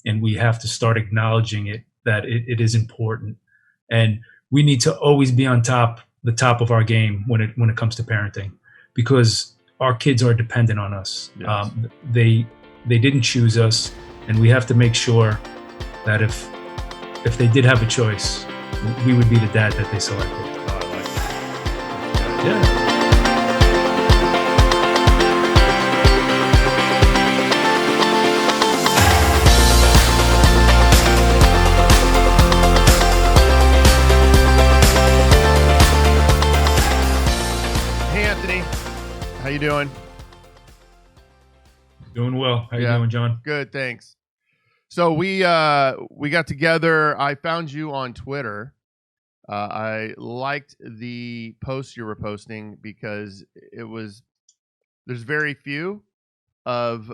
and we have to start acknowledging it, that it is important. And we need to always be on the top of our game when it comes to parenting, because our kids are dependent on us. Yes. They didn't choose us, and we have to make sure that if they did have a choice, we would be the dad that they selected. Oh, I like that. Yeah. Hey, Anthony. How you doing? Doing well. How you doing, John? Good, thanks. So we got together. I found you on Twitter. I liked the posts you were posting because there's very few of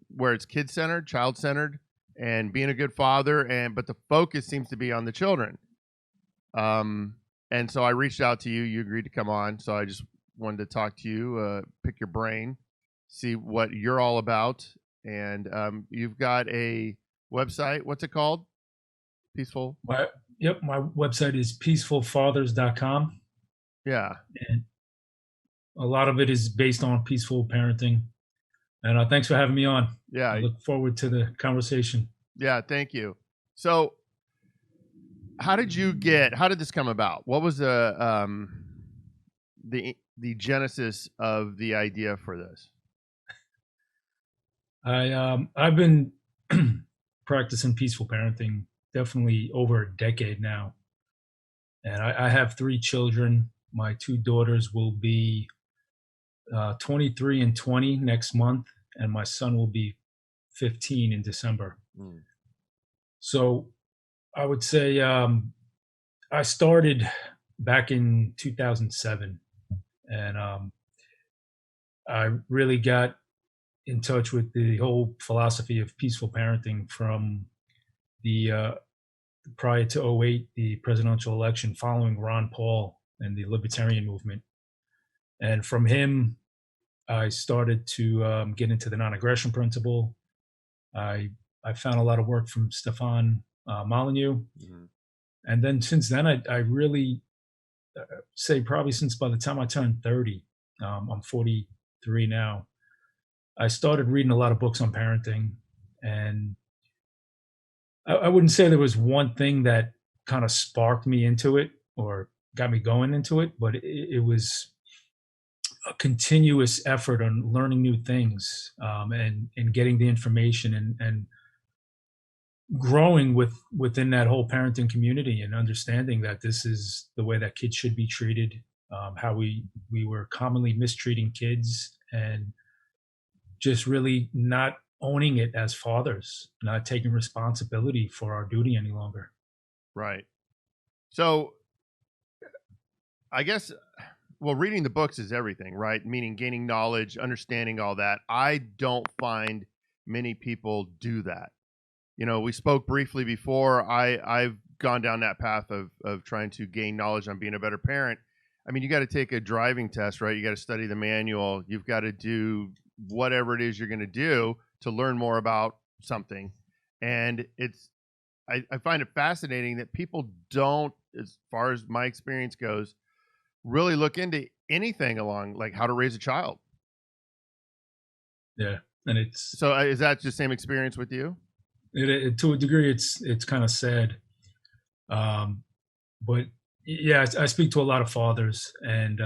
where it's kid-centered, child-centered, and being a good father, but the focus seems to be on the children. And so I reached out to you. You agreed to come on. So I just wanted to talk to you, pick your brain, see what you're all about. And you've got a website. What's it called? Peaceful? My website is peacefulfathers.com. Yeah. And a lot of it is based on peaceful parenting. And thanks for having me on. Yeah. I look forward to the conversation. Yeah, thank you. So how did this come about? What was the genesis of the idea for this? I've been practicing peaceful parenting definitely over a decade now, and I have 3 children. My 2 daughters will be 23 and 20 next month, and my son will be 15 in December. So I would say I started back in 2007, and I really got in touch with the whole philosophy of peaceful parenting from the prior to '08, the presidential election following Ron Paul and the libertarian movement. And from him, I started to get into the non-aggression principle. I found a lot of work from Stefan Molyneux. Mm-hmm. And then since then, I really say probably since by the time I turned 30, I'm 43 now, I started reading a lot of books on parenting. And I wouldn't say there was one thing that kind of sparked me into it or got me going into it, but it was a continuous effort on learning new things, and getting the information and growing within that whole parenting community and understanding that this is the way that kids should be treated, how we were commonly mistreating kids, and just really not owning it as fathers, not taking responsibility for our duty any longer. Right. So I guess, well, reading the books is everything, right? Meaning gaining knowledge, understanding all that. I don't find many people do that. You know, we spoke briefly before. I've gone down that path of trying to gain knowledge on being a better parent. I mean, you got to take a driving test, right? You got to study the manual. You've got to do whatever it is you're going to do to learn more about something. And I find it fascinating that people don't, as far as my experience goes, really look into anything along like how to raise a child. Yeah. And it's so is that the same experience with you? It to a degree, it's kind of sad. But yeah, I speak to a lot of fathers, and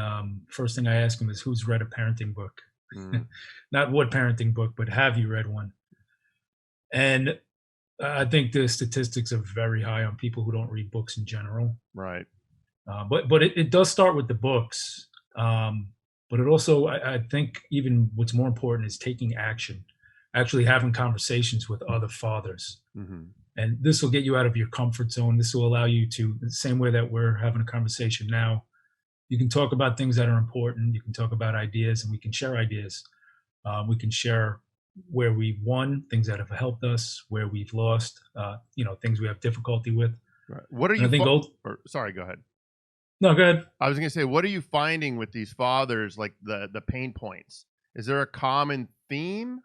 first thing I ask them is, who's read a parenting book? Not what parenting book, but have you read one? And I think the statistics are very high on people who don't read books in general. Right. But it does start with the books. But it also, I think even what's more important is taking action, actually having conversations with other fathers. Mm-hmm. And this will get you out of your comfort zone. This will allow you to, the same way that we're having a conversation now, you can talk about things that are important. You can talk about ideas, and we can share ideas. We can share where we've won, things that have helped us, where we've lost, things we have difficulty with. Right. What are you? Sorry, go ahead. No, go ahead. I was going to say, what are you finding with these fathers, like the pain points? Is there a common theme?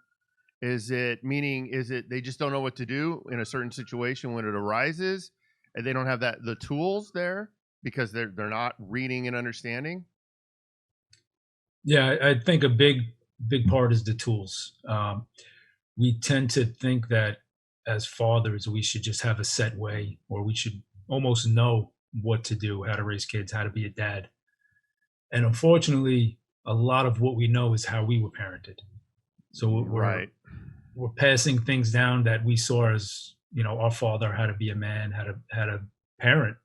Is it meaning, is it they just don't know what to do in a certain situation when it arises, and they don't have the tools there because they're not reading and understanding? Yeah, I think a big part is the tools. We tend to think that as fathers, we should just have a set way, or we should almost know what to do, how to raise kids, how to be a dad. And unfortunately, a lot of what we know is how we were parented. So Right. we're passing things down that we saw as, our father, how to be a man, how to parent,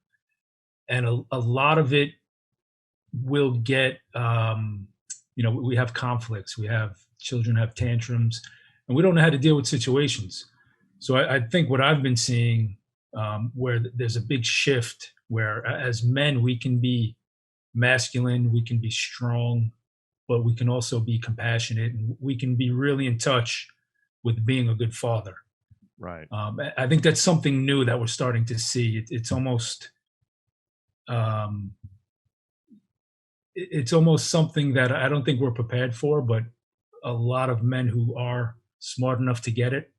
and a lot of it will get, we have conflicts, we have children have tantrums, and we don't know how to deal with situations. So I think what I've been seeing, where there's a big shift where as men we can be masculine, we can be strong, but we can also be compassionate, and we can be really in touch with being a good father. Right. I think that's something new that we're starting to see. It's almost, um, it's almost something that I don't think we're prepared for, but a lot of men who are smart enough to get it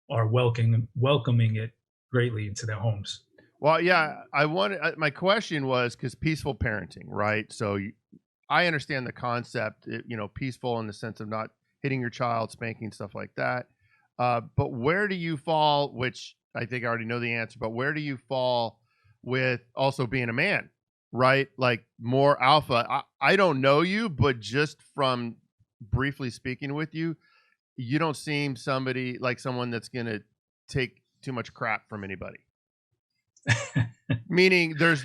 are welcoming it greatly into their homes. Well, yeah, I wanted my question was because peaceful parenting, right? So I understand the concept, peaceful in the sense of not hitting your child, spanking, stuff like that. But where do you fall? Which I think I already know the answer, but where do you fall with also being a man, right? Like more alpha. I don't know you, but just from briefly speaking with you, you don't seem somebody like someone that's going to take too much crap from anybody. Meaning there's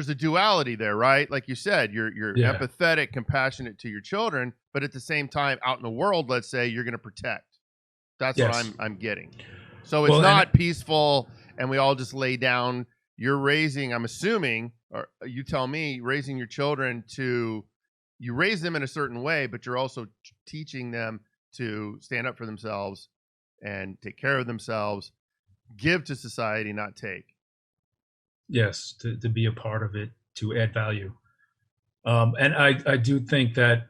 a duality there, right? Like you said, you're Yeah. empathetic, compassionate to your children, but at the same time out in the world, let's say you're going to protect. That's what Yes. I'm getting. So it's Well, and not peaceful and we all just lay down. You're raising, I'm assuming, or you tell me, raising your children to, you raise them in a certain way, but you're also teaching them to stand up for themselves and take care of themselves, give to society, not take. yes, to be a part of it, to add value. And I do think that,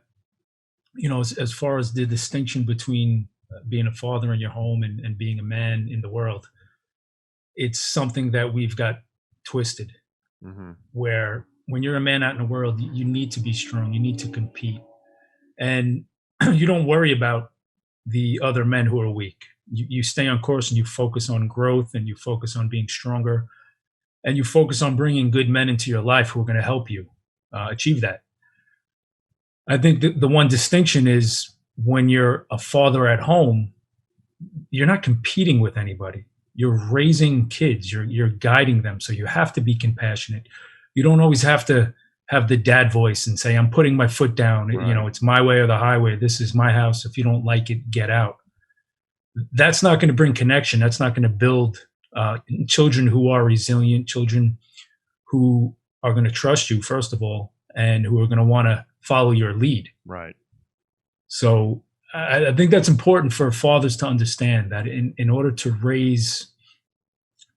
as far as the distinction between being a father in your home and being a man in the world, it's something that we've got twisted. Mm-hmm. Where when you're a man out in the world, you need to be strong, you need to compete, and you don't worry about the other men who are weak. You stay on course and you focus on growth and you focus on being stronger and you focus on bringing good men into your life who are going to help you achieve that. I think the one distinction is when you're a father at home, you're not competing with anybody. You're raising kids. You're guiding them. So you have to be compassionate. You don't always have to have the dad voice and say, "I'm putting my foot down. Right. It's my way or the highway. This is my house. If you don't like it, get out." That's not going to bring connection. That's not going to build children who are resilient, children who are going to trust you first of all, and who are going to want to follow your lead. Right. So I think that's important for fathers to understand that in order to raise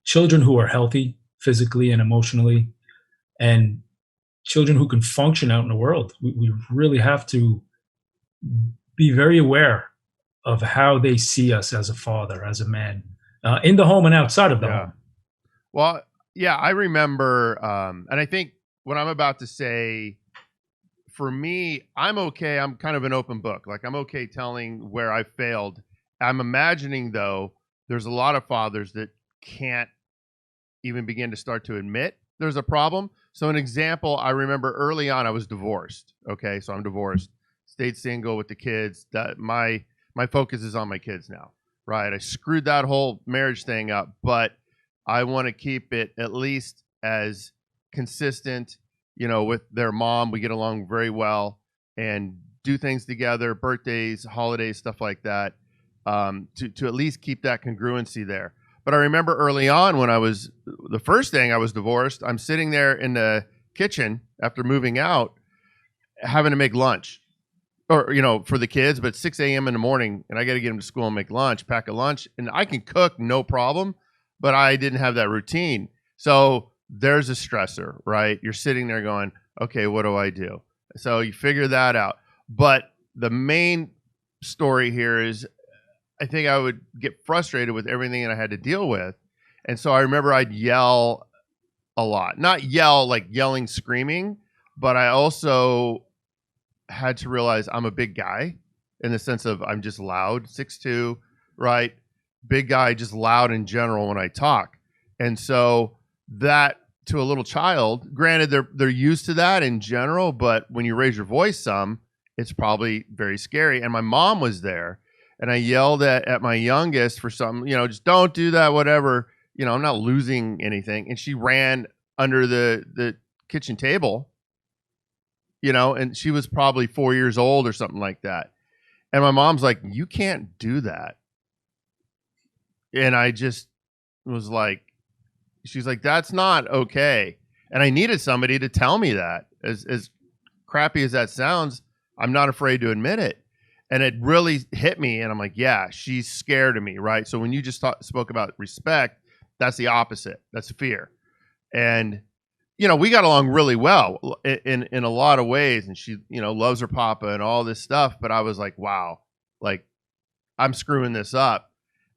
children who are healthy physically and emotionally, and children who can function out in the world, we really have to be very aware of how they see us as a father, as a man, in the home and outside of the Yeah. home. Well, yeah, I remember, and I think what I'm about to say, for me, I'm okay. I'm kind of an open book. Like I'm okay telling where I failed. I'm imagining though, there's a lot of fathers that can't even begin to start to admit there's a problem. So an example, I remember early on, I was divorced. Okay, so I'm divorced, stayed single with the kids. That my focus is on my kids now. Right, I screwed that whole marriage thing up, but I want to keep it at least as consistent. With their mom, we get along very well and do things together, birthdays, holidays, stuff like that, to at least keep that congruency there. But I remember early on when I was the first thing I was divorced, I'm sitting there in the kitchen after moving out, having to make lunch or, for the kids, but 6 a.m. in the morning and I got to get them to school and make lunch, pack a lunch, and I can cook no problem, but I didn't have that routine. So there's a stressor, right? You're sitting there going, okay, what do I do? So you figure that out. But the main story here is I think I would get frustrated with everything that I had to deal with. And so I remember I'd yell a lot. Not yell like yelling, screaming, but I also had to realize I'm a big guy in the sense of I'm just loud, 6'2", right? Big guy, just loud in general when I talk. And so that to a little child, granted they're used to that in general, but when you raise your voice some, it's probably very scary. And my mom was there and I yelled at my youngest for something, just don't do that, whatever. I'm not losing anything. And she ran under the kitchen table, and she was probably 4 years old or something like that. And my mom's like, you can't do that. And I just was like, she's like, that's not okay. And I needed somebody to tell me that. As crappy as that sounds, I'm not afraid to admit it. And it really hit me. And I'm like, yeah, she's scared of me, right? So when you just spoke about respect, that's the opposite. That's fear. And we got along really well in a lot of ways, and she loves her papa and all this stuff. But I was like, wow, like I'm screwing this up.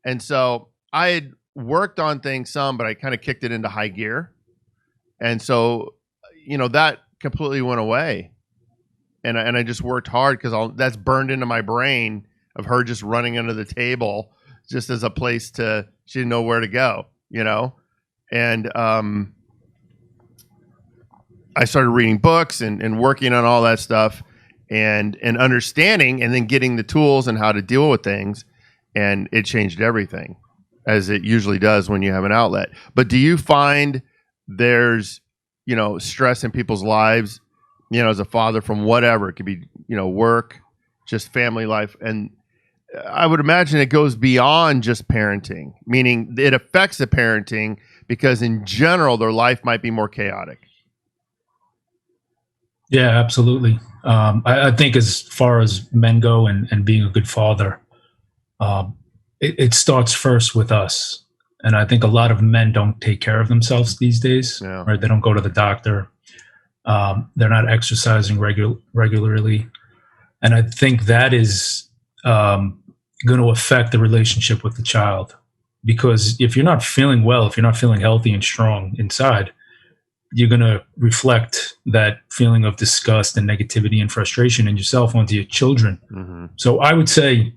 And so I had worked on things some, but I kind of kicked it into high gear. And so, that completely went away. And I just worked hard because that's burned into my brain of her just running under the table just as a place she didn't know where to go, And I started reading books and working on all that stuff and understanding and then getting the tools and how to deal with things. And it changed everything, as it usually does when you have an outlet. But do you find there's, stress in people's lives, as a father from whatever? It could be, work, just family life. And I would imagine it goes beyond just parenting, meaning it affects the parenting because in general, their life might be more chaotic. Yeah, absolutely. I think as far as men go and being a good father, it starts first with us. And I think a lot of men don't take care of themselves these days, Yeah. right? They don't go to the doctor. They're not exercising regularly. And I think that is going to affect the relationship with the child. Because if you're not feeling well, if you're not feeling healthy and strong inside, you're going to reflect that feeling of disgust and negativity and frustration in yourself onto your children. Mm-hmm. So I would say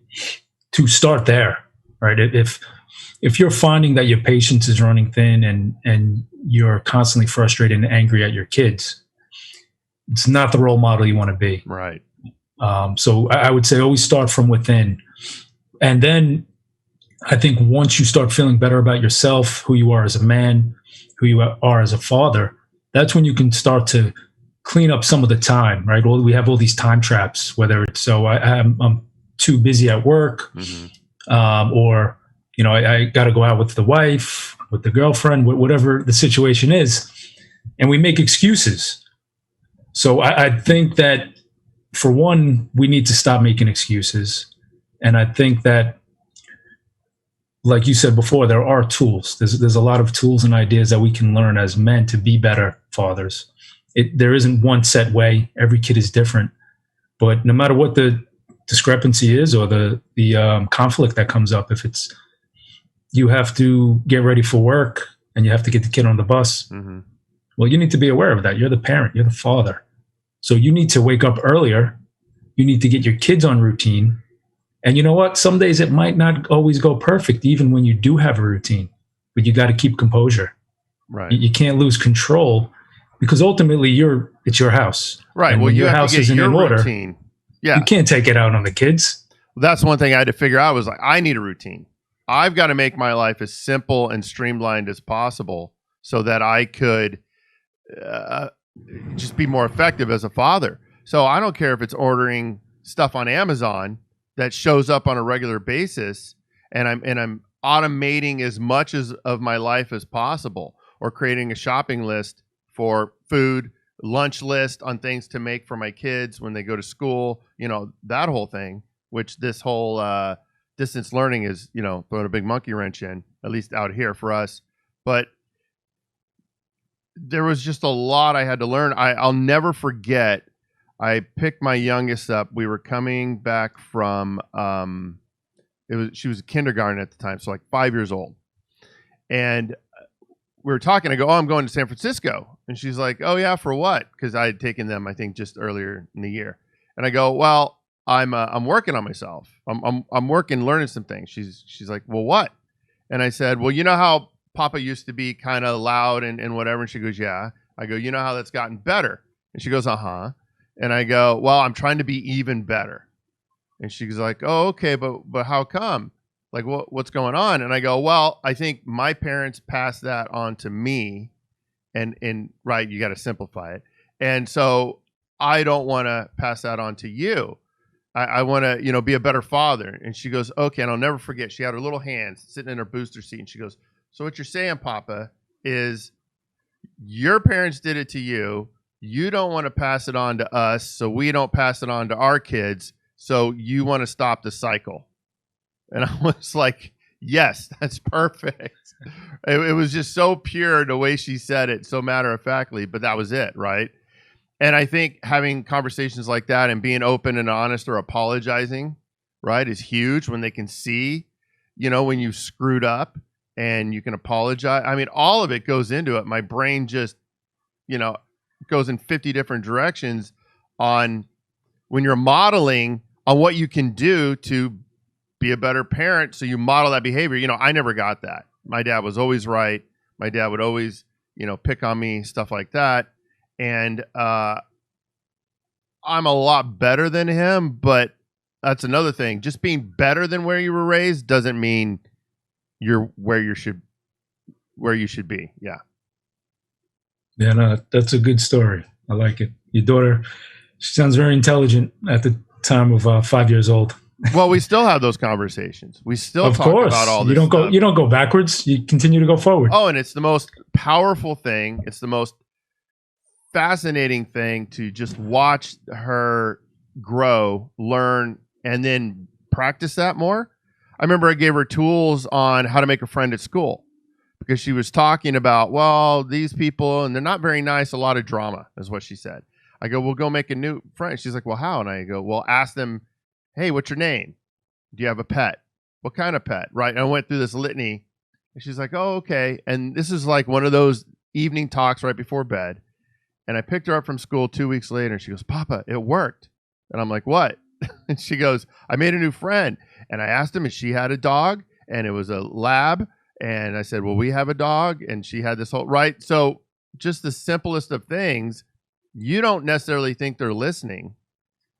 to start there, right? If you're finding that your patience is running thin and you're constantly frustrated and angry at your kids, it's not the role model you want to be. Right. So I would say always start from within. And then I think once you start feeling better about yourself, who you are as a man, who you are as a father, that's when you can start to clean up some of the time, right? Well, we have all these time traps, whether it's I'm too busy at work, Mm-hmm. or I got to go out with the wife, with the girlfriend, whatever the situation is, and we make excuses. So I think that for one, we need to stop making excuses, and I think that, like you said before, there are tools. There's a lot of tools and ideas that we can learn as men to be better fathers. There isn't one set way. Every kid is different. But no matter what the discrepancy is or the conflict that comes up, if it's you have to get ready for work and you have to get the kid on the bus, Mm-hmm. well, you need to be aware of that. You're the parent. You're the father. So you need to wake up earlier. You need to get your kids on routine. And you know what? Some days it might not always go perfect, even when you do have a routine. But you got to keep composure. Right. You can't lose control because ultimately it's your house. Right. And Well, when you your have house to get isn't your in order, routine. Yeah. you can't take it out on the kids. That's one thing I had to figure out was like, I need a routine. I've got to make my life as simple and streamlined as possible so that I could just be more effective as a father. So I don't care if it's ordering stuff on Amazon that shows up on a regular basis and I'm automating as much of my life as possible, or creating a shopping list for food, lunch list on things to make for my kids when they go to school, that whole thing, which this whole distance learning is, throwing a big monkey wrench in, at least out here for us. But there was just a lot I had to learn. I'll never forget. I picked my youngest up. We were coming back from She was a kindergarten at the time, so like 5 years old. And we were talking. I go, "Oh, I'm going to San Francisco," and she's like, "Oh yeah, for what?" Because I had taken them, I think, just earlier in the year. And I go, "Well, I'm working on myself. I'm working, learning some things." She's like, "Well, what?" And I said, "Well, you know how Papa used to be kind of loud and whatever." And she goes, "Yeah." I go, "You know how that's gotten better?" And she goes, "Uh-huh." And I go, "Well, I'm trying to be even better." And she's like, "Oh, okay, but how come? Like, what's going on?" And I go, "Well, I think my parents passed that on to me, and right, you got to simplify it. And so I don't want to pass that on to you. I want to, be a better father." And she goes, "Okay." And I'll never forget. She had her little hands sitting in her booster seat, and she goes, "So what you're saying, Papa, is your parents did it to you. You don't want to pass it on to us, so we don't pass it on to our kids. So you want to stop the cycle." And I was like, "Yes, that's perfect." It was just so pure the way she said it, so matter of factly, but that was it, right? And I think having conversations like that and being open and honest or apologizing, right, is huge when they can see, when you screwed up and you can apologize. I mean, all of it goes into it. My brain just, you know, goes in 50 different directions on when you're modeling on what you can do to be a better parent. So you model that behavior. I never got that. My dad was always right. My dad would always, pick on me, stuff like that. And I'm a lot better than him, but that's another thing. Just being better than where you were raised doesn't mean you're where you should be. Yeah. Yeah, no, that's a good story. I like it. Your daughter, she sounds very intelligent at the time of 5 years old. Well, we still have those conversations. We still Of talk course, about all this you don't go stuff. you don't go backwards. You continue to go forward. Oh, and it's the most powerful thing. It's the most fascinating thing to just watch her grow, learn, and then practice that more. I remember I gave her tools on how to make a friend at school because she was talking about, well, these people, and they're not very nice, a lot of drama, is what she said. I go, "Well, go make a new friend." She's like, "Well, how?" And I go, "Well, ask them, hey, what's your name? Do you have a pet? What kind of pet?" Right. And I went through this litany, and she's like, "Oh, okay." And this is like one of those evening talks right before bed. And I picked her up from school 2 weeks later, and she goes, "Papa, it worked." And I'm like, "What?" And she goes, "I made a new friend." And I asked him if she had a dog, and it was a lab. And I said, "Well, we have a dog." And she had this whole, right. So just the simplest of things, you don't necessarily think they're listening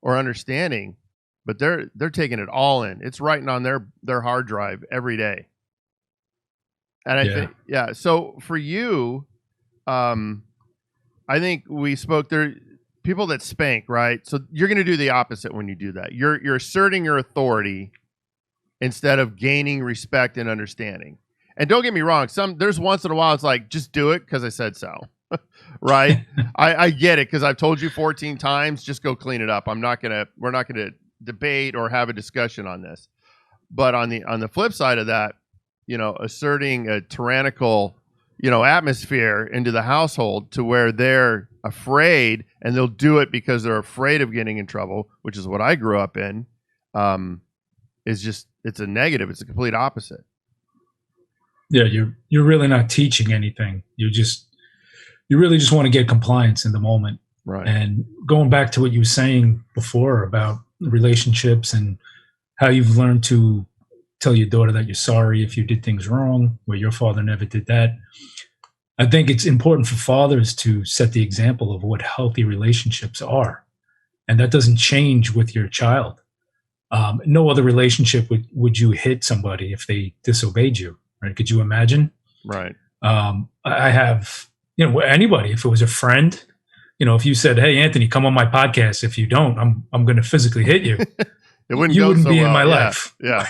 or understanding, but they're taking it all in. It's writing on their hard drive every day. And I think, yeah. So for you, I think we spoke there. People that spank, right? So you're going to do the opposite when you do that. You're asserting your authority instead of gaining respect and understanding. And don't get me wrong, there's once in a while it's like, just do it because I said so. Right? I get it because I've told you 14 times, just go clean it up. We're not gonna debate or have a discussion on this. But on the flip side of that, asserting a tyrannical, atmosphere into the household to where they're afraid, and they'll do it because they're afraid of getting in trouble, which is what I grew up in, it's a negative. It's a complete opposite. Yeah, you're really not teaching anything. You really just want to get compliance in the moment. Right. And going back to what you were saying before about relationships and how you've learned to tell your daughter that you're sorry if you did things wrong, where your father never did that. I think it's important for fathers to set the example of what healthy relationships are. And that doesn't change with your child. No other relationship would you hit somebody if they disobeyed you, right? Could you imagine? Right. I have, anybody, if it was a friend, if you said, "Hey, Anthony, come on my podcast. If you don't, I'm going to physically hit you." It wouldn't you wouldn't so be well. in my Yeah. life. Yeah.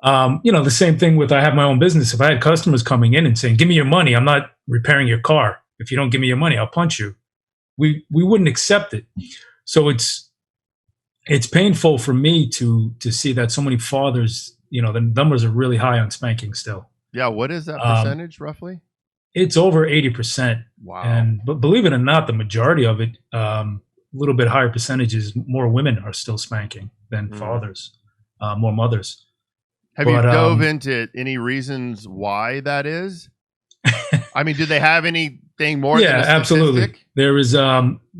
The same thing with, I have my own business. If I had customers coming in and saying, "Give me your money. I'm not repairing your car. If you don't give me your money, I'll punch you." We wouldn't accept it. So it's painful for me to see that so many fathers, the numbers are really high on spanking still. Yeah. What is that percentage roughly? It's over 80%. Wow. But believe it or not, the majority of it, a little bit higher percentages, more women are still spanking than fathers, more mothers. Have you But dove into any reasons why that is? I mean, do they have anything more than yeah, a absolutely. statistic? There is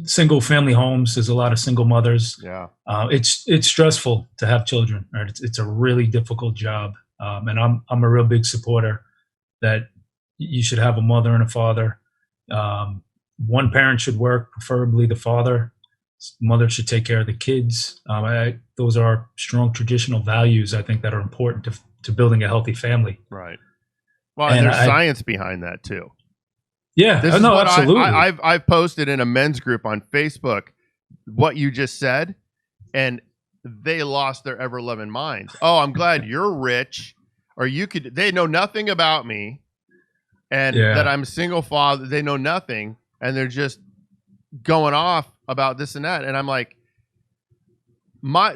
single family homes. There's a lot of single mothers. Yeah. It's stressful to have children. Right? It's a really difficult job, and I'm a real big supporter that you should have a mother and a father. One parent should work, preferably the father. Mother should take care of the kids. Those are strong traditional values, I think, that are important to building a healthy family. Right. Well, and And there's science behind that too. yeah, This is no, what absolutely. I've posted in a men's group on Facebook what you just said, and they lost their ever loving minds. Oh, I'm glad you're rich, or you could. They know nothing about me, and that Yeah, I'm a single father. They know nothing, and they're just going off about this and that. And I'm like, my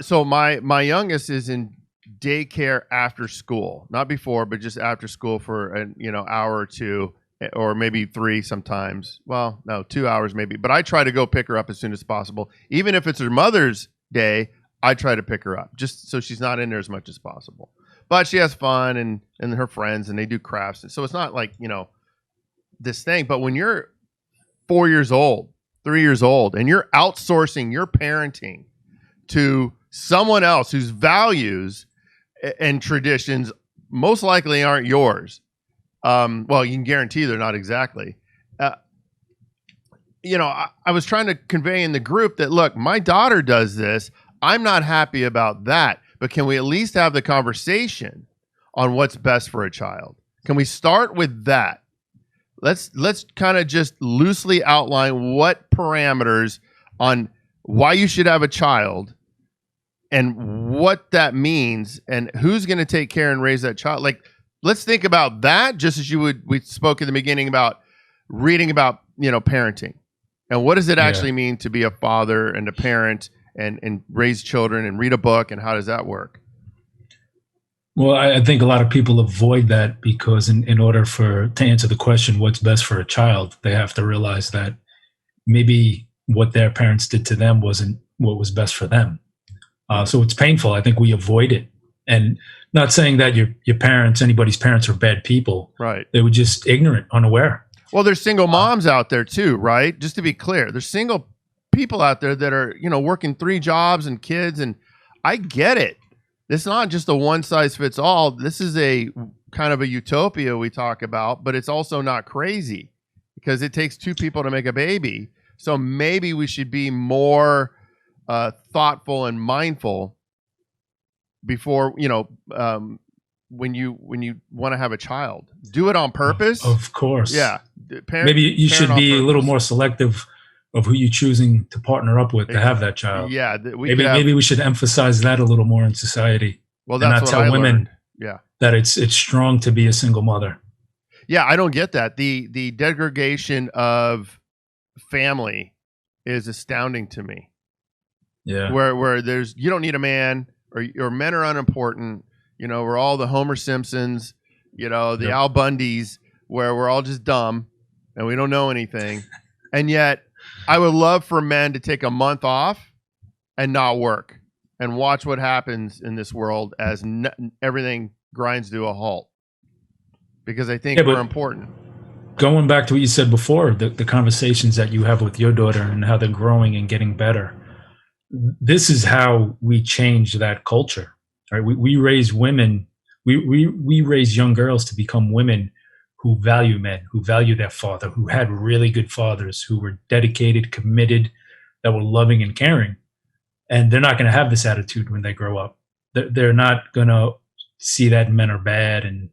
youngest is in daycare after school, not before, but just after school for an hour or two, or maybe three sometimes. Well, no, 2 hours maybe. But I try to go pick her up as soon as possible, even if it's her Mother's Day. I try to pick her up just so she's not in there as much as possible. But she has fun and her friends, and they do crafts, and so it's not like this thing. But when you're 4 years old, 3 years old, and you're outsourcing your parenting to someone else whose values and traditions most likely aren't yours. Well, you can guarantee they're not exactly. I was trying to convey in the group that, look, my daughter does this. I'm not happy about that, but can we at least have the conversation on what's best for a child? Can we start with that? Let's kind of just loosely outline what parameters on why you should have a child and what that means and who's going to take care and raise that child. Like, let's think about that, just as we spoke in the beginning about reading about, parenting, and what does it yeah. actually mean to be a father and a parent and raise children and read a book, and how does that work? Well, I think a lot of people avoid that because in order to answer the question, what's best for a child, they have to realize that maybe what their parents did to them wasn't what was best for them. So it's painful. I think we avoid it. And not saying that your parents, anybody's parents, are bad people. Right. They were just ignorant, unaware. Well, there's single moms out there too, right? Just to be clear, there's single people out there that are, working 3 jobs and kids. And I get it. It's not just a one size fits all. This is a kind of a utopia we talk about, but it's also not crazy because it takes 2 people to make a baby. So maybe we should be more thoughtful and mindful before, when you want to have a child. Do it on purpose. Of course. Yeah. Maybe you should be a little more selective of who you're choosing to partner up with to have that child. Yeah. Maybe we should emphasize that a little more in society. Well, that's what I learned. Yeah. That it's strong to be a single mother. Yeah, I don't get that. The degradation of family is astounding to me. Yeah. Where there's, you don't need a man, or men are unimportant. We're all the Homer Simpsons, the Al Bundys, where we're all just dumb and we don't know anything. And yet I would love for men to take a month off and not work and watch what happens in this world as everything grinds to a halt, because I think we're important. Going back to what you said before, the conversations that you have with your daughter and how they're growing and getting better. This is how we change that culture, right? We raise women, we raise young girls to become women who value men, who value their father, who had really good fathers, who were dedicated, committed, that were loving and caring. And they're not going to have this attitude when they grow up. They're not going to see that men are bad and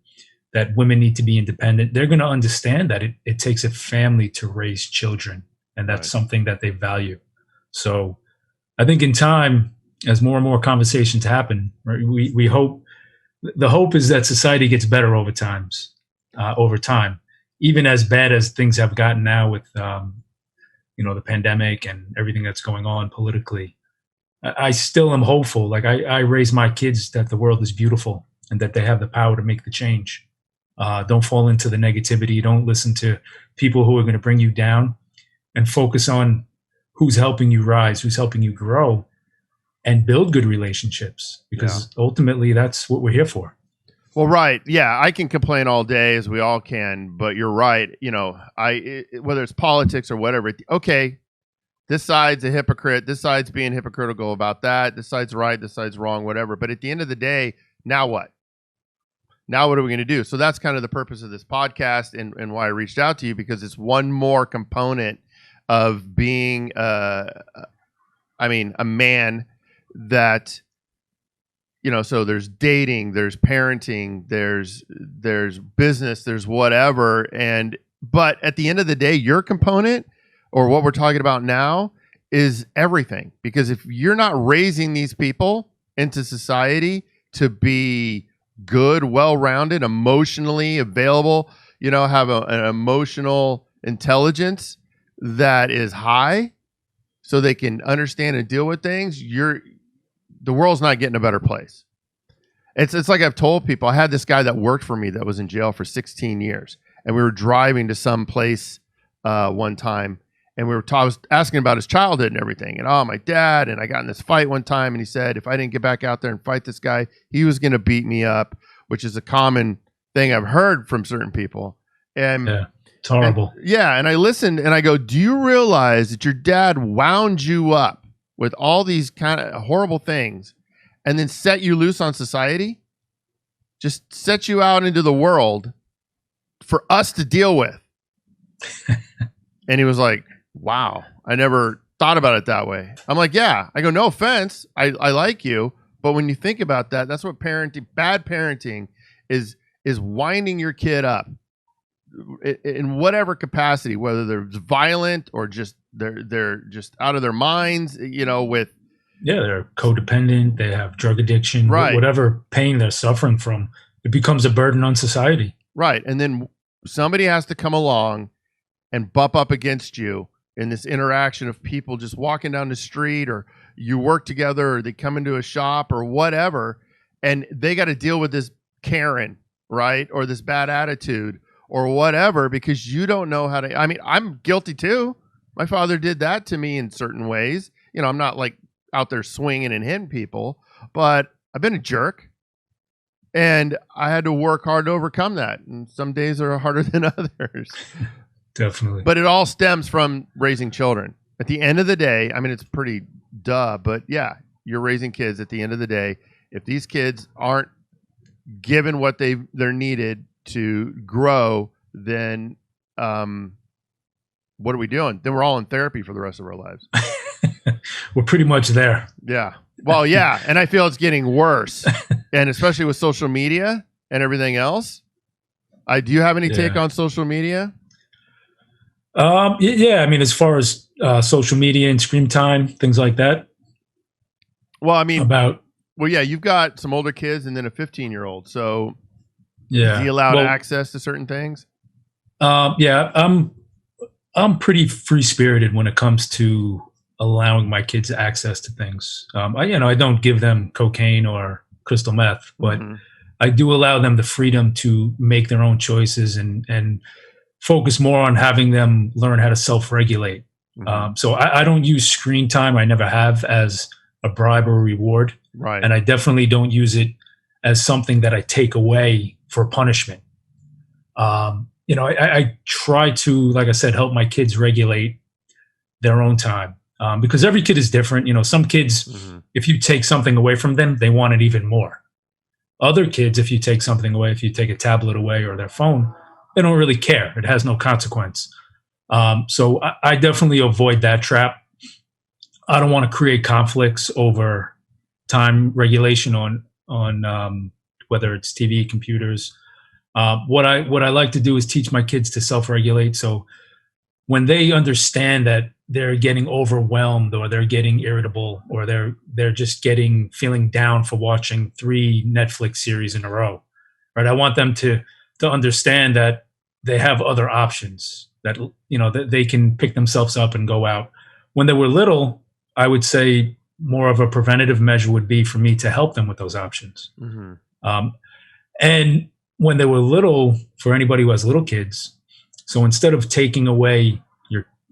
that women need to be independent. They're going to understand that it takes a family to raise children, and that's something that they value. So I think in time, as more and more conversations happen, right, we hope, the hope is that society gets better over time, even as bad as things have gotten now with, the pandemic and everything that's going on politically. I still am hopeful. Like I raise my kids that the world is beautiful and that they have the power to make the change. Don't fall into the negativity. Don't listen to people who are going to bring you down, and focus on who's helping you rise, who's helping you grow, and build good relationships, because ultimately that's what we're here for. Well, right. Yeah, I can complain all day, as we all can, but you're right. Whether it's politics or whatever, okay, this side's a hypocrite. This side's being hypocritical about that. This side's right. This side's wrong, whatever. But at the end of the day, now what? Now what are we going to do? So that's kind of the purpose of this podcast and why I reached out to you, because it's one more component of being, a man that, so there's dating, there's parenting, there's business, there's whatever. But at the end of the day, your component, or what we're talking about now, is everything. Because if you're not raising these people into society to be good, well-rounded, emotionally available, have an emotional intelligence that is high so they can understand and deal with things, the world's not getting a better place. It's like I've told people. I had this guy that worked for me that was in jail for 16 years, and we were driving to some place one time, and I was asking about his childhood and everything. And my dad, and I got in this fight one time, and he said if I didn't get back out there and fight this guy, he was going to beat me up, which is a common thing I've heard from certain people. And yeah, it's horrible. And I listened, and I go, do you realize that your dad wound you up with all these kind of horrible things and then set you loose on society? Just set you out into the world for us to deal with. And he was like, wow, I never thought about it that way. I'm like, yeah. I go, no offense. I like you. But when you think about that, that's what bad parenting is winding your kid up in whatever capacity, whether they're violent or just they're just out of their minds, they're codependent, they have drug addiction, right. Whatever pain they're suffering from, it becomes a burden on society. Right. And then somebody has to come along and bump up against you in this interaction of people just walking down the street, or you work together, or they come into a shop or whatever, and they got to deal with this Karen, right? Or this bad attitude or whatever, because you don't know how to. I mean, I'm guilty too. My father did that to me in certain ways. I'm not like out there swinging and hitting people, but I've been a jerk, and I had to work hard to overcome that. And some days are harder than others. Definitely. But it all stems from raising children. At the end of the day, I mean, it's pretty duh, but yeah, you're raising kids at the end of the day. If these kids aren't given what they're needed to grow, then what are we doing? Then we're all in therapy for the rest of our lives. We're pretty much there. Yeah. Well, yeah. And I feel it's getting worse. And especially with social media and everything else. Do you have any take on social media? Yeah. I mean, as far as social media and screen time, things like that. Well, I mean, yeah, you've got some older kids and then a 15-year-old. So is he allowed access to certain things? Yeah, I'm pretty free-spirited when it comes to allowing my kids access to things. I don't give them cocaine or crystal meth, but I do allow them the freedom to make their own choices and focus more on having them learn how to self-regulate. So I don't use screen time. I never have as a bribe or reward. Right. And I definitely don't use it as something that I take away for punishment. I try to, like I said, help my kids regulate their own time. Because every kid is different. Some kids, if you take something away from them, they want it even more. Other kids, if you take something away, if you take a tablet away or their phone, they don't really care. It has no consequence. So I definitely avoid that trap. I don't want to create conflicts over time regulation on whether it's TV, computers. What I like to do is teach my kids to self-regulate. So when they understand that they're getting overwhelmed or they're getting irritable or they're just feeling down for watching 3 Netflix series in a row, right? I want them to understand that they have other options, that that they can pick themselves up and go out. When they were little, I would say more of a preventative measure would be for me to help them with those options. And when they were little, for anybody who has little kids, so instead of taking away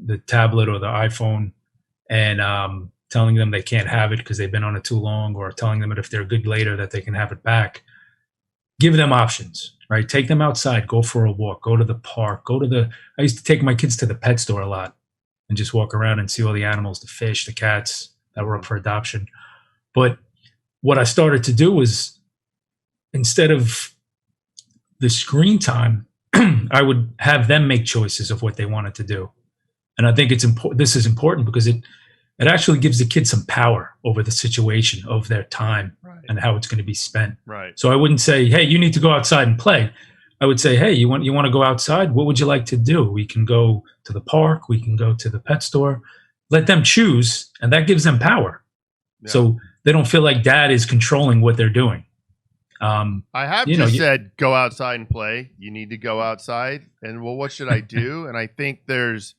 the tablet or the iPhone and telling them they can't have it because they've been on it too long, or telling them that if they're good later that they can have it back, give them options, right? Take them outside, go for a walk, go to the park, I used to take my kids to the pet store a lot and just walk around and see all the animals, the fish, the cats that were up for adoption. But what I started to do was, instead of the screen time, I would have them make choices of what they wanted to do. And I think it's important. This is important because it actually gives the kids some power over the situation of their time, Right. and how it's going to be spent. Right. So I wouldn't say, "Hey, you need to go outside and play." I would say, "Hey, you want to go outside? What would you like to do? We can go to the park. We can go to the pet store." Let them choose, and that gives them power. Yeah. So they don't feel like dad is controlling what they're doing. I have you know, just you- said, go outside and play. You need to go outside. And well, what should I do? And I think there's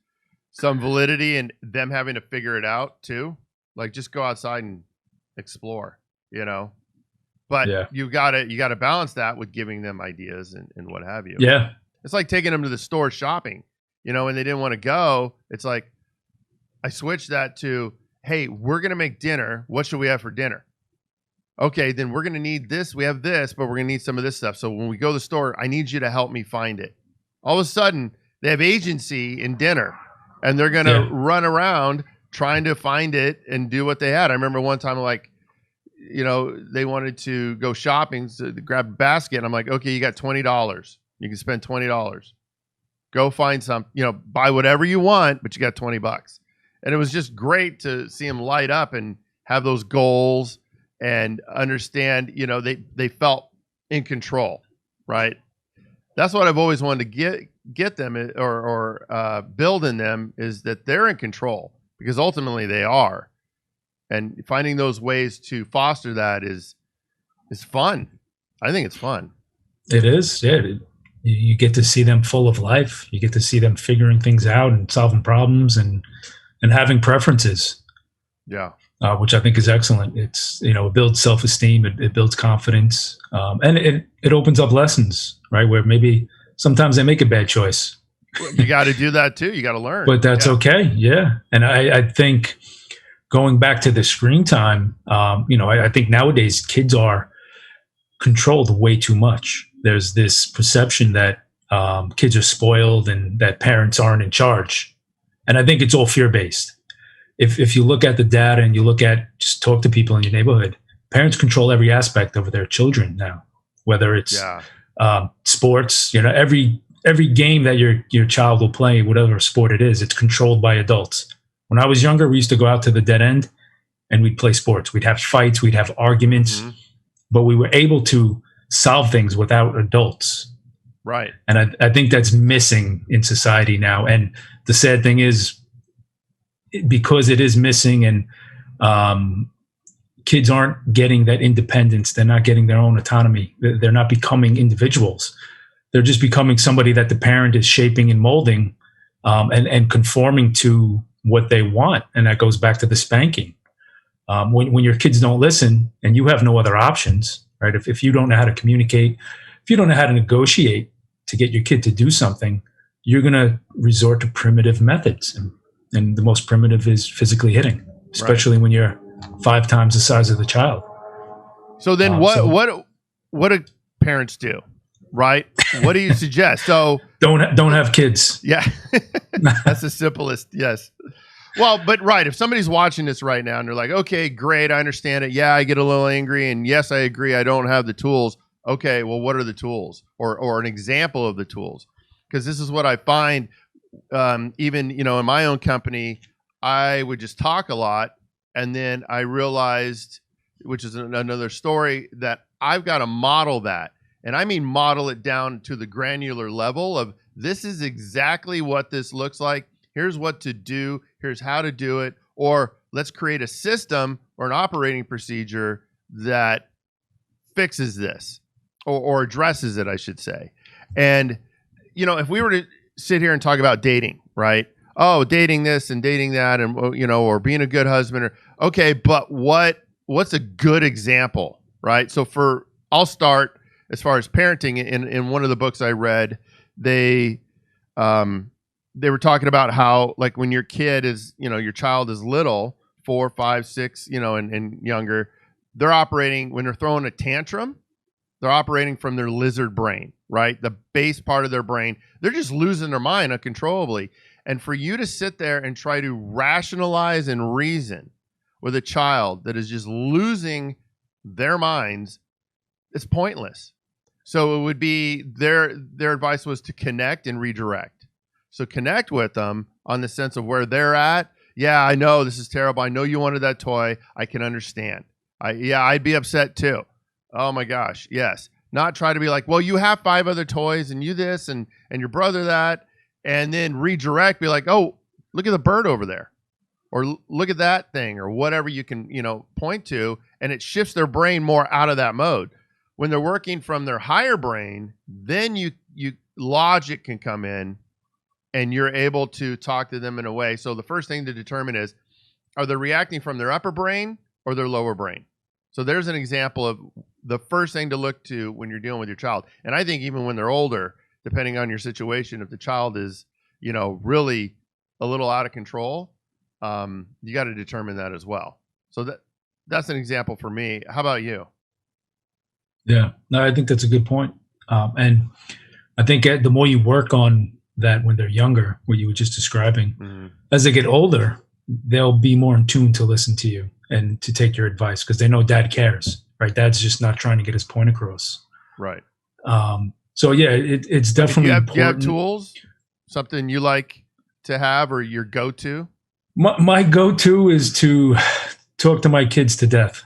some validity in them having to figure it out too. Like, just go outside and explore, you know. But Yeah. you gotta balance that with giving them ideas and what have you. Yeah. It's like taking them to the store shopping, you know, and they didn't want to go. It's like, I switched that to, hey, we're going to make dinner. What should we have for dinner? Okay, then we're going to need this. We have this, but we're going to need some of this stuff. So when we go to the store, I need you to help me find it. All of a sudden, they have agency in dinner, and they're going to run around trying to find it and do what they had. I remember one time, like, you know, they wanted to go shopping, so they grab a basket. And I'm like, okay, you got $20. You can spend $20. Go find some, you know, buy whatever you want, but you got $20. And it was just great to see them light up and have those goals and understand, you know, they felt in control, right? That's what I've always wanted to get them, or build in them, is that they're in control, because ultimately they are. And finding those ways to foster that is fun. I think it's fun. It is. Yeah. You get to see them full of life. You get to see them figuring things out and solving problems and having preferences. Yeah. Which I think is excellent. It's, you know, it builds self-esteem, it builds confidence, and it opens up lessons, right? Where maybe sometimes they make a bad choice. You got to do that too. You got to learn. But that's okay. Yeah. And I think, going back to the screen time, you know, I think nowadays kids are controlled way too much. There's this perception that kids are spoiled and that parents aren't in charge. And I think it's all fear-based. If you look at the data and you just talk to people in your neighborhood, parents control every aspect of their children now, whether it's sports, you know, every game that your child will play, whatever sport it is, it's controlled by adults. When I was younger, we used to go out to the dead end and we'd play sports. We'd have fights, we'd have arguments, but we were able to solve things without adults. Right. And I think that's missing in society now. And the sad thing is, because it is missing, and kids aren't getting that independence, they're not getting their own autonomy, they're not becoming individuals. They're just becoming somebody that the parent is shaping and molding, and conforming to what they want. And that goes back to the spanking. When your kids don't listen and you have no other options, right? If you don't know how to communicate, if you don't know how to negotiate to get your kid to do something, you're going to resort to primitive methods. And the most primitive is physically hitting, especially when you're 5 times the size of the child. So then what do parents do? Right? What do you suggest? So don't have kids. Yeah. That's the simplest. Yes. Well, but right. If somebody's watching this right now and they're like, okay, great, I understand it. Yeah, I get a little angry, and yes, I agree, I don't have the tools. Okay, well, what are the tools, or an example of the tools? Because this is what I find, even, you know, in my own company, I would just talk a lot, and then I realized, which is another story, that I've got to model that. And I mean model it down to the granular level of, this is exactly what this looks like. Here's what to do. Here's how to do it. Or let's create a system or an operating procedure that fixes this, or addresses it, I should say. And, you know, if we were to sit here and talk about dating, right? Oh, dating this and dating that, and, you know, or being a good husband, or okay, but what's a good example, right? So I'll start as far as parenting. In one of the books I read, they were talking about how, like, when your kid is, you know, your child is little, 4, 5, 6, you know, and younger, they're operating, when they're throwing a tantrum, They're operating from their lizard brain, right? The base part of their brain. They're just losing their mind uncontrollably. And for you to sit there and try to rationalize and reason with a child that is just losing their minds, it's pointless. So it would be their advice was to connect and redirect. So connect with them on the sense of where they're at. Yeah, I know this is terrible. I know you wanted that toy. I can understand. I'd be upset too. Oh my gosh, yes. Not try to be like, well, you have 5 other toys and you this and your brother that, and then redirect, be like, oh, look at the bird over there. Or look at that thing or whatever you can, point to, and it shifts their brain more out of that mode. When they're working from their higher brain, then you logic can come in and you're able to talk to them in a way. So the first thing to determine is, are they reacting from their upper brain or their lower brain? So there's an example of the first thing to look to when you're dealing with your child. And I think even when they're older, depending on your situation, if the child is, really a little out of control, you got to determine that as well. So that's an example for me. How about you? Yeah, no, I think that's a good point. And I think the more you work on that when they're younger, what you were just describing, as they get older, they'll be more in tune to listen to you and to take your advice because they know dad cares, right? Dad's just not trying to get his point across. Right. So yeah, it's definitely important. Do you have tools, something you like to have or your go-to? My go-to is to talk to my kids to death.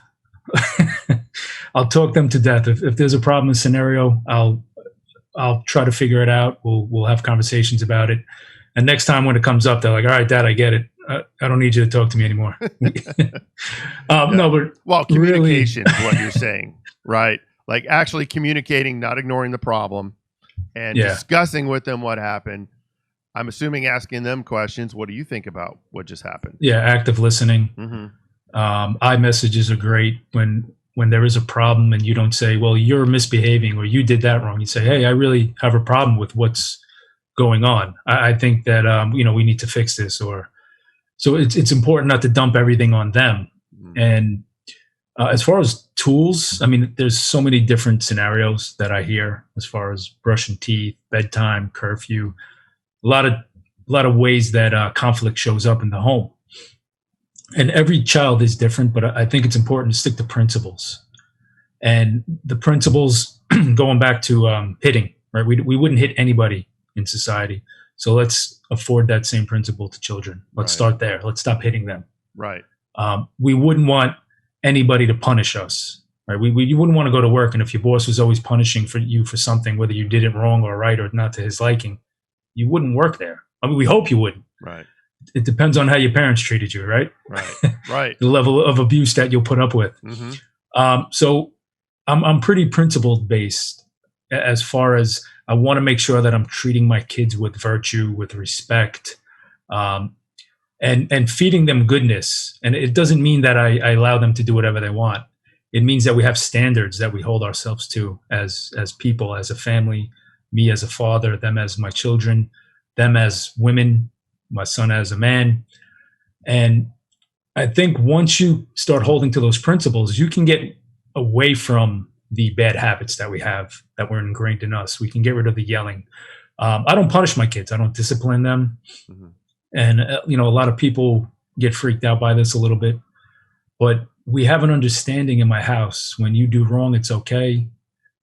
I'll talk them to death. If there's a problem, scenario, I'll try to figure it out. We'll have conversations about it. And next time when it comes up, they're like, all right, Dad, I get it. I don't need you to talk to me anymore. No, but communication is what you're saying, right? Like actually communicating, not ignoring the problem and discussing with them what happened. I'm assuming asking them questions. What do you think about what just happened? Yeah. Active listening. iMessages are great when there is a problem and you don't say, well, you're misbehaving or you did that wrong. You say, hey, I really have a problem with what's going on. I think that, we need to fix this so it's important not to dump everything on them. And as far as tools, I mean, there's so many different scenarios that I hear as far as brushing teeth, bedtime, curfew, a lot of ways that conflict shows up in the home. And every child is different, but I think it's important to stick to principles. And the principles, going back to hitting, right? We wouldn't hit anybody in society. So let's afford that same principle to children. Let's start there. Let's stop hitting them. Right. We wouldn't want anybody to punish us, right? You wouldn't want to go to work, and if your boss was always punishing for you for something, whether you did it wrong or right or not to his liking, you wouldn't work there. I mean, we hope you wouldn't. Right. It depends on how your parents treated you, right? Right. Right. The level of abuse that you'll put up with. So I'm pretty principled based as far as I want to make sure that I'm treating my kids with virtue, with respect, and feeding them goodness. And it doesn't mean that I allow them to do whatever they want. It means that we have standards that we hold ourselves to as people, as a family, me as a father, them as my children, them as women, my son as a man. And I think once you start holding to those principles, you can get away from the bad habits that we have that were ingrained in us. We can get rid of the yelling. I don't punish my kids. I don't discipline them. And, a lot of people get freaked out by this a little bit, but we have an understanding in my house. When you do wrong, it's okay.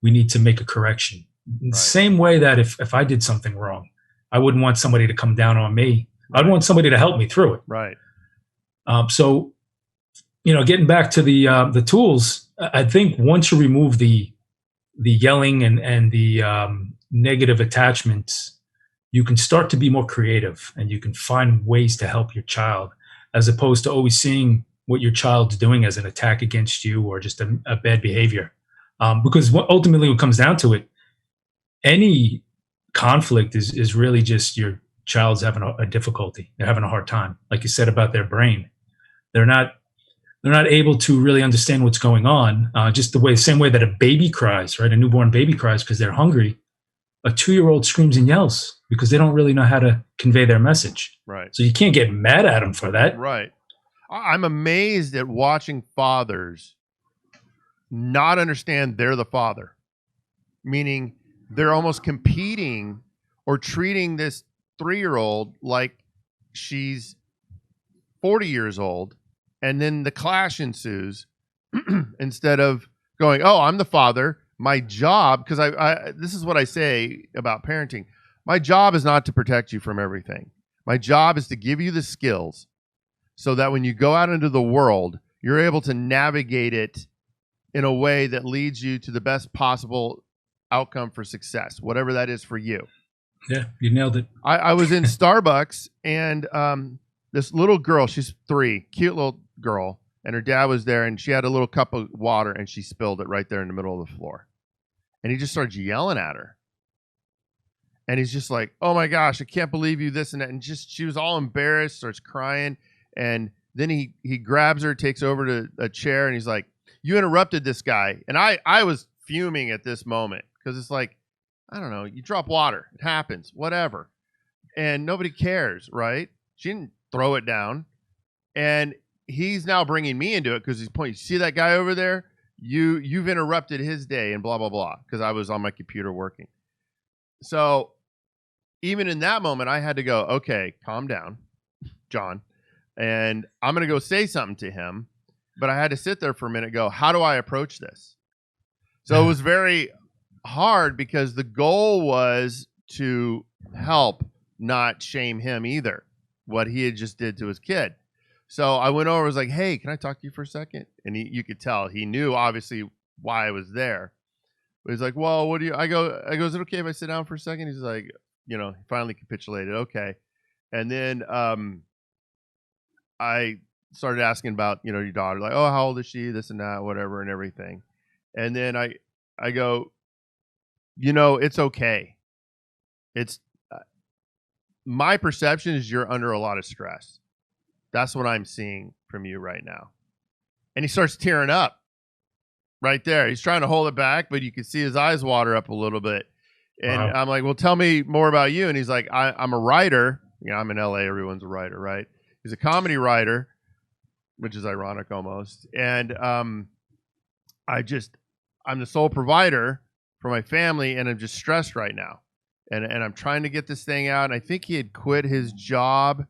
We need to make a correction. Right. Same way that if I did something wrong, I wouldn't want somebody to come down on me. I'd want somebody to help me through it. Right. So, getting back to the tools, I think once you remove the yelling and the negative attachments, you can start to be more creative and you can find ways to help your child, as opposed to always seeing what your child's doing as an attack against you or just a bad behavior. Because ultimately what comes down to it, any conflict is really just your child's having a difficulty. They're having a hard time. Like you said about their brain, they're not able to really understand what's going on. Just the same way that a baby cries, right? A newborn baby cries because they're hungry. A 2-year-old screams and yells because they don't really know how to convey their message. Right. So you can't get mad at them for that. Right. I'm amazed at watching fathers not understand they're the father. meaning they're almost competing or treating this 3-year-old like she's 40 years old, and then the clash ensues instead of going, oh, I'm the father. My job, because I this is what I say about parenting. My job is not to protect you from everything. My job is to give you the skills so that when you go out into the world, you're able to navigate it in a way that leads you to the best possible outcome for success, whatever that is for you. Yeah, you nailed it. I was in Starbucks, and this little girl, she's 3, cute little girl, and her dad was there, and she had a little cup of water, and she spilled it right there in the middle of the floor. And he just starts yelling at her. And he's just like, oh my gosh, I can't believe you, this and that. And just, she was all embarrassed, starts crying. And then he grabs her, takes over to a chair, and he's like, you interrupted this guy. And I was fuming at this moment, because it's like, I don't know, you drop water, it happens, whatever. And nobody cares, right? She didn't throw it down. And he's now bringing me into it, because he's pointing, you see that guy over there? You've interrupted his day and blah, blah, blah, because I was on my computer working. So even in that moment, I had to go, okay, calm down, John. And I'm going to go say something to him. But I had to sit there for a minute and go, how do I approach this? So it was very hard, because the goal was to help, not shame him either, what he had just did to his kid. So I went over and was like, hey, can I talk to you for a second? And you could tell he knew obviously why I was there. But he's like, well, what do you, I go, is it okay if I sit down for a second? He's like, he finally capitulated. Okay. And then I started asking about, your daughter, like, oh, how old is she? This and that, whatever, and everything. And then I go, it's okay. It's my perception is you're under a lot of stress. That's what I'm seeing from you right now. And he starts tearing up right there. He's trying to hold it back, but you can see his eyes water up a little bit. And wow. I'm like, well, tell me more about you. And he's like, I'm a writer. I'm in LA. Everyone's a writer, right? He's a comedy writer, which is ironic almost. And I'm the sole provider for my family, and I'm just stressed right now. And I'm trying to get this thing out. And I think he had quit his job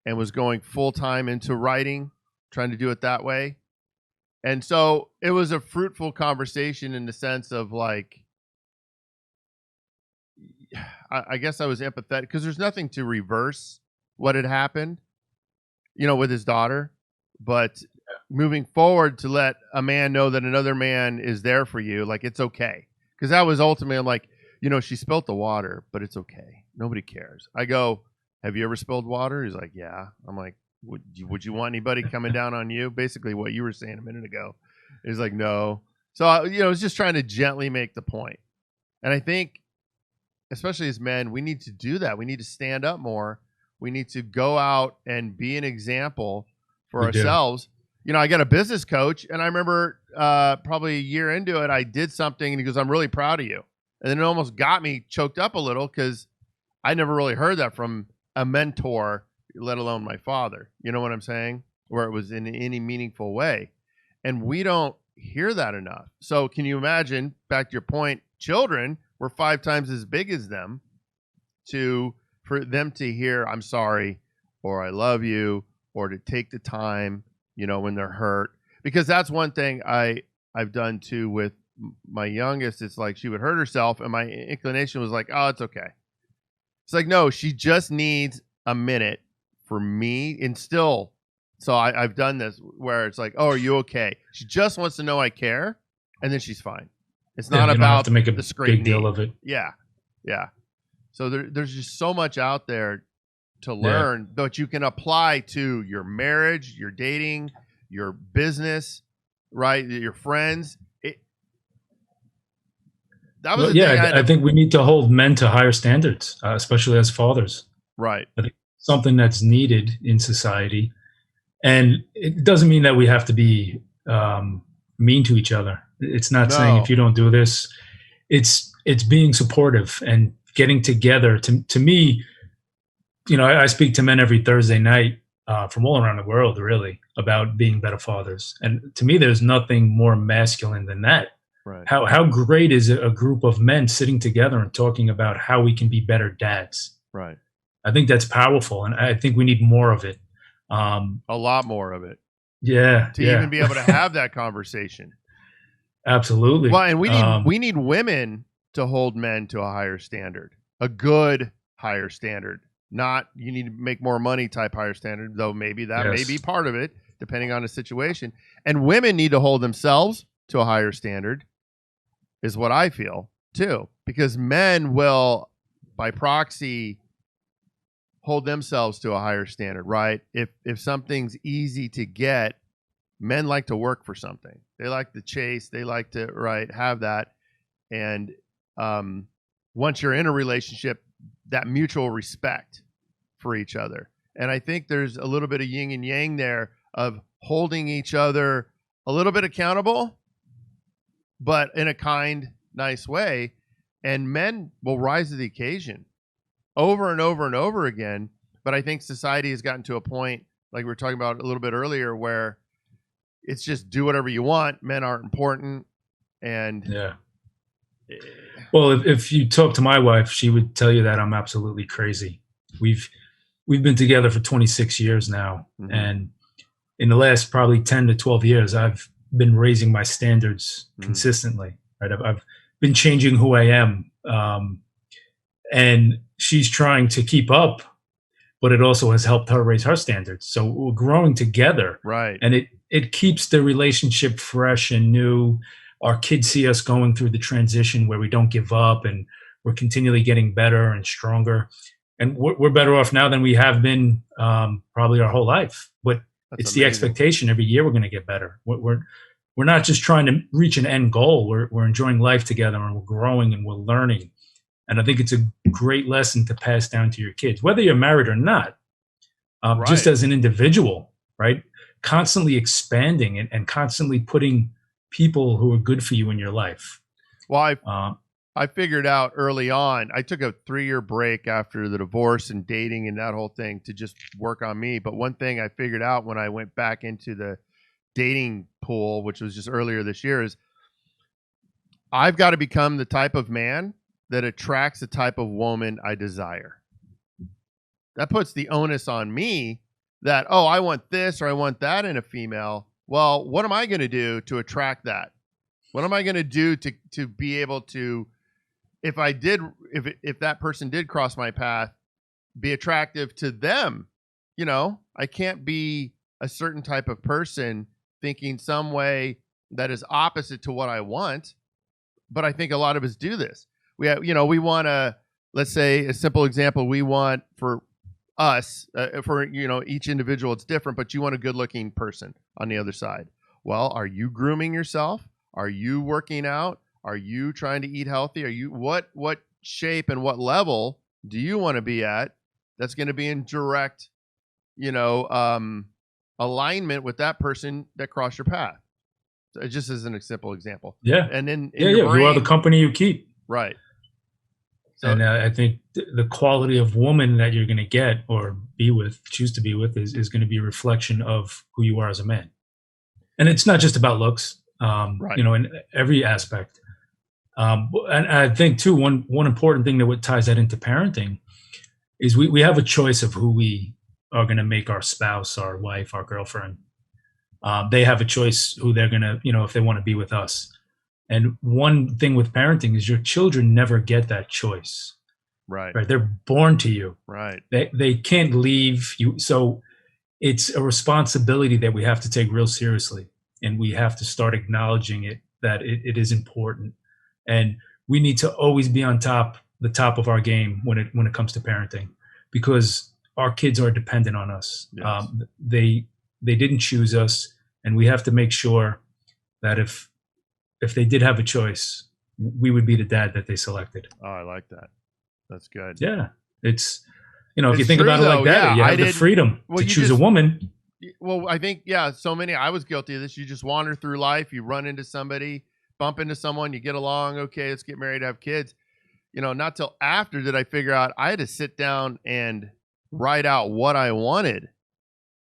and was going full time into writing, trying to do it that way. And so it was a fruitful conversation in the sense of like, I guess I was empathetic, because there's nothing to reverse what had happened, with his daughter. But moving forward, to let a man know that another man is there for you, like, it's okay. Because that was ultimately, I'm like, she spilt the water, but it's okay. Nobody cares. I go, have you ever spilled water? He's like, yeah. I'm like, would you want anybody coming down on you? Basically what you were saying a minute ago. He's like, no. So, I was just trying to gently make the point. And I think, especially as men, we need to do that. We need to stand up more. We need to go out and be an example for ourselves. I got a business coach, and I remember probably a year into it, I did something, and he goes, I'm really proud of you. And then it almost got me choked up a little, because I never really heard that from a mentor, let alone my father. You know what I'm saying? Where it was in any meaningful way. And we don't hear that enough. So can you imagine, back to your point, children, we're 5 times as big as them, for them to hear, I'm sorry, or I love you, or to take the time, when they're hurt. Because that's one thing I've done too with my youngest. It's like she would hurt herself, and my inclination was like, oh, it's okay. It's like, no, she just needs a minute for me. And still, so I've done this where it's like, oh, are you okay? She just wants to know I care, and then she's fine. It's not you about don't have to make a the big deal of it. Yeah. Yeah. So there's just so much out there to learn that you can apply to your marriage, your dating, your business, right? Your friends. That was I think we need to hold men to higher standards, especially as fathers. Right. I think something that's needed in society. And it doesn't mean that we have to be mean to each other. It's not saying if you don't do this. It's being supportive and getting together. To me, I speak to men every Thursday night from all around the world, really, about being better fathers. And to me, there's nothing more masculine than that. Right. How great is a group of men sitting together and talking about how we can be better dads? Right. I think that's powerful, and I think we need more of it. Um, A lot more of it yeah, to even yeah, be able to have that conversation. Well, absolutely. and we need women to hold men to a higher standard, a good higher standard. Not you need to make more money type higher standard, though maybe that may be Yes, part of it, depending on the situation. And women need to hold themselves to a higher standard, is what I feel too, because men will, by proxy, hold themselves to a higher standard, right? If something's easy to get, men like to work for something. They like to chase. They like to have that. And um, once you're in a relationship, that mutual respect for each other. And I think there's a little bit of yin and yang there of holding each other a little bit accountable, but in a kind, nice way. And men will rise to the occasion over and over and over again. But I think society has gotten to a point, like we were talking about a little bit earlier, where it's just do whatever you want. Men aren't important. And yeah. Well, if you talk to my wife, she would tell you that I'm absolutely crazy. We've we've been together for 26 years now, mhm, and in the last probably 10 to 12 years, I've been raising my standards mhm, consistently. Right, I've been changing who I am, and she's trying to keep up, but it also has helped her raise her standards. So we're growing together, right. and it keeps the relationship fresh and new. Our kids see us going through the transition where we don't give up, and we're continually getting better and stronger. And we're better off now than we have been probably our whole life. But That's it's the amazing. expectation every year we're going to get better. We're not just trying to reach an end goal. We're enjoying life together, and we're growing and we're learning. And I think it's a great lesson to pass down to your kids, whether you're married or not, just Right. as an individual, right? Constantly expanding and constantly putting people who are good for you in your life. Well, Uh, I figured out early on, I took a 3-year break after the divorce and dating and that whole thing to just work on me. But one thing I figured out when I went back into the dating pool, which was just earlier this year, is I've got to become the type of man that attracts the type of woman I desire. That puts the onus on me that, oh, I want this or I want that in a female. Well, what am I going to do to attract that? What am I going to do to be able to, if I did, if that person did cross my path, be attractive to them? I can't be a certain type of person thinking some way that is opposite to what I want. But I think a lot of us do this. We have, we want to, let's say a simple example, we want for us, for, each individual, it's different, but you want a good looking person on the other side. Well, are you grooming yourself? Are you working out? Are you trying to eat healthy? Are you, what shape and what level do you want to be at? That's going to be in direct, you know, um, alignment with that person that crossed your path. So it just is a simple example. yeah, And then in yeah, your yeah. You are the brain, company you keep. right. So And I think the quality of woman that you're going to get or be with, choose to be with, is going to be a reflection of who you are as a man. And it's not just about looks, right. in every aspect. And I think too, one important thing that ties that into parenting is we have a choice of who we are going to make our spouse, our wife, our girlfriend. They have a choice who they're going to, if they want to be with us. And one thing with parenting is your children never get that choice, Right. right? They're born to you. Right. They can't leave you. So it's a responsibility that we have to take real seriously, and we have to start acknowledging it, that it is important, and we need to always be on the top of our game when it comes to parenting, because our kids are dependent on us. Yes. They didn't choose us, and we have to make sure that if they did have a choice, we would be the dad that they selected. Oh, I like that. That's good. Yeah, it's if you It's think true about it like though. that, Yeah, you I have the didn't. freedom Well, to you choose a just. woman. Well, I think so many. I was guilty of this. You just wander through life. You run into somebody, bump into someone, you get along. Okay, let's get married, have kids. Not till after did I figure out I had to sit down and write out what I wanted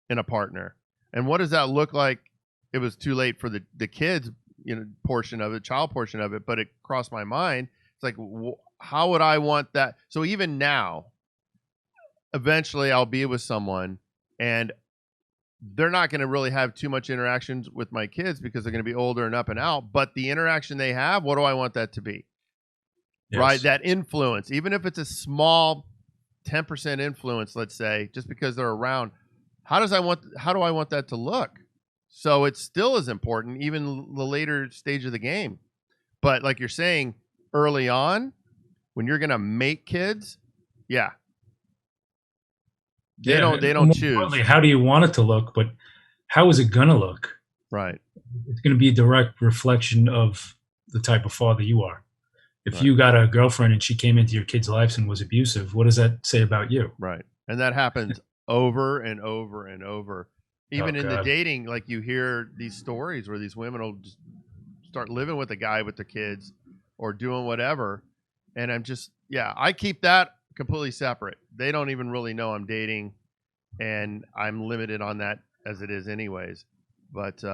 in a partner, and what does that look like. It was too late for the kids, portion of it, child portion of it, but it crossed my mind. It's like, how would I want that? So even now, eventually I'll be with someone and they're not going to really have too much interactions with my kids because they're going to be older and up and out. But the interaction they have, what do I want that to be? Right? Yes. That influence, even if it's a small 10% influence, let's say, just because they're around, how do I want that to look? So it still is important, even the later stage of the game. But like you're saying, early on, when you're going to make kids, yeah, they Yeah. don't More choose. importantly, how do you want it to look? But how is it going to look? Right. It's going to be a direct reflection of the type of father you are. If Right. you got a girlfriend and she came into your kids' lives and was abusive, what does that say about you? Right. And that happens over and over and over. Oh Even in the God. dating, like you hear these stories where these women will just start living with a guy with the kids or doing whatever. And I'm just, yeah, I keep that completely separate. They don't even really know I'm dating, and I'm limited on that as it is anyways. But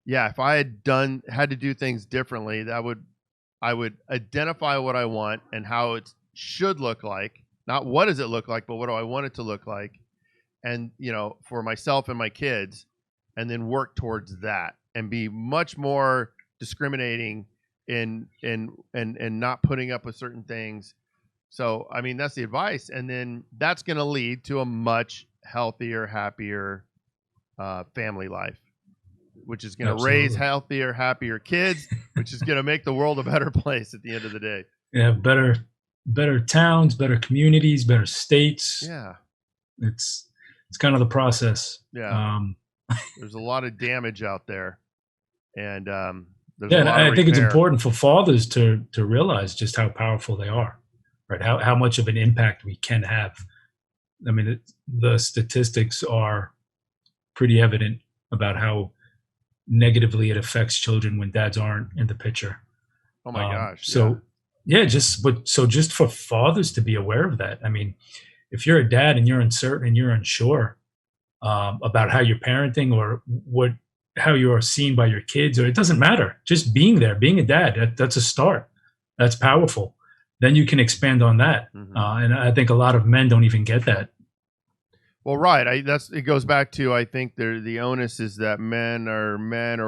yeah, if I had to do things differently, I would identify what I want and how it should look like. Not what does it look like, but what do I want it to look like? And, for myself and my kids, and then work towards that and be much more discriminating and not putting up with certain things. So, I mean, that's the advice. And then that's going to lead to a much healthier, happier family life, which is going to raise Absolutely. healthier, happier kids, which is going to make the world a better place at the end of the day. Yeah, better towns, better communities, better states. Yeah. It's kind of the process. Yeah. There's a lot of damage out there, and there's Yeah, a and lot of I think it's repair. important for fathers to realize just how powerful they are, right? How much of an impact we can have. I mean, the statistics are pretty evident about how negatively it affects children when dads aren't in the picture. Oh my gosh. Yeah. So yeah, just for fathers to be aware of that. I mean, if you're a dad and you're uncertain and you're unsure about how you're parenting or how you are seen by your kids, or it doesn't matter. Just being there, being a dad, that's a start. That's powerful. Then you can expand on that. Mm-hmm. And I think a lot of men don't even get that. Well, right. It goes back to, I think the onus is that men or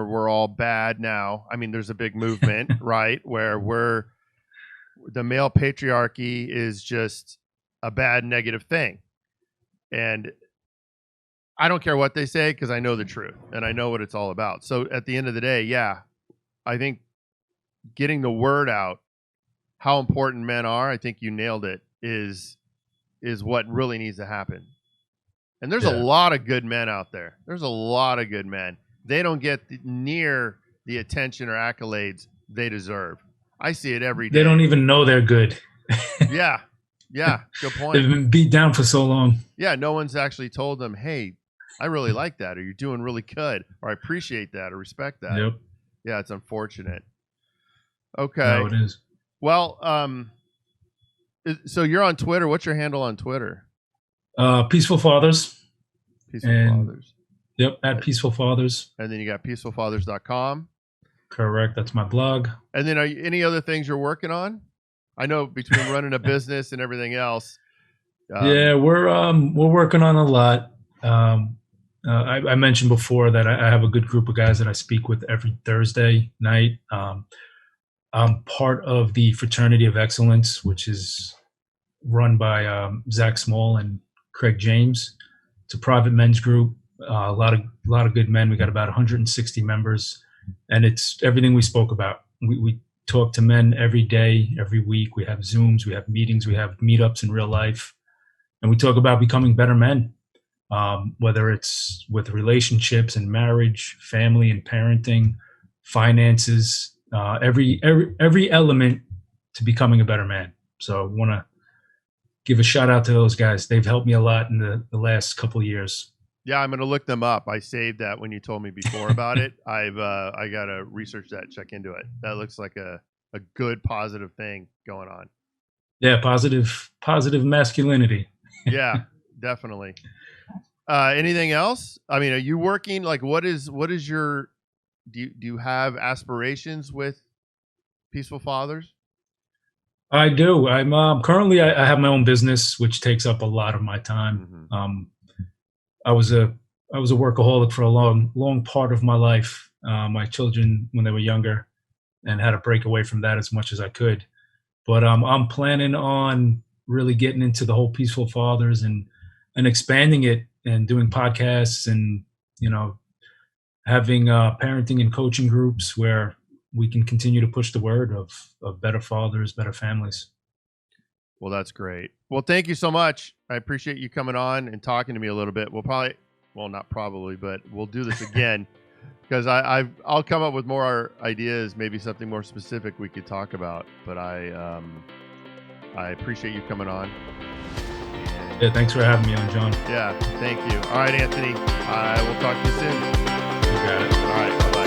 we're all bad now. I mean, there's a big movement, right, where the male patriarchy is just a bad negative thing, and I don't care what they say because I know the truth and I know what it's all about. So at the end of the day, yeah, I think getting the word out how important men are, I think you nailed it, is what really needs to happen. And there's a Yeah. lot of good men out there. There's a lot of good men. They don't get near the attention or accolades they deserve. I see it every They day. don't even know they're good. Yeah. Yeah. Good point. They've been beat down for so long. Yeah. No one's actually told them, hey, I really like that, or you're doing really good, or I appreciate that, or respect that. Yep. Yeah. It's unfortunate. Okay. No, it is. Well, so you're on Twitter. What's your handle on Twitter? Peaceful Fathers. Peaceful And Fathers. Yep, at Peaceful Fathers. And then you got peacefulfathers.com. Correct. That's my blog. And then any other things you're working on? I know between running a business and everything else. Yeah, we're working on a lot. I mentioned before that I have a good group of guys that I speak with every Thursday night. I'm part of the Fraternity of Excellence, which is run by Zach Small and Craig James. It's a private men's group. A lot of good men. We got about 160 members, and it's everything we spoke about. We talk to men every day, every week. We have Zooms, we have meetings, we have meetups in real life, and we talk about becoming better men. Whether it's with relationships and marriage, family and parenting, finances, every element to becoming a better man. So I want to give a shout out to those guys. They've helped me a lot in the last couple of years. Yeah, I'm going to look them up. I saved that when you told me before about it. I got to research that, check into it. That looks like a good positive thing going on. Yeah, positive masculinity. Yeah, definitely. Anything else? I mean, are you working? Like, what is your do you have aspirations with Peaceful Fathers? I do. I'm currently I have my own business, which takes up a lot of my time. Hmm. I was a I was a workaholic for a long part of my life. My children, when they were younger, and had to break away from that as much as I could. But I'm planning on really getting into the whole Peaceful Fathers and expanding it and doing podcasts and you know having parenting and coaching groups where we can continue to push the word of better fathers, better families. Well, that's great. Well, thank you so much. I appreciate you coming on and talking to me a little bit. We'll probably, well, not probably, but we'll do this again because I'll come up with more ideas, maybe something more specific we could talk about. But I appreciate you coming on. Yeah, thanks for having me on, John. Yeah, thank you. All right, Anthony. I will talk to you soon. You got it. All right, bye-bye.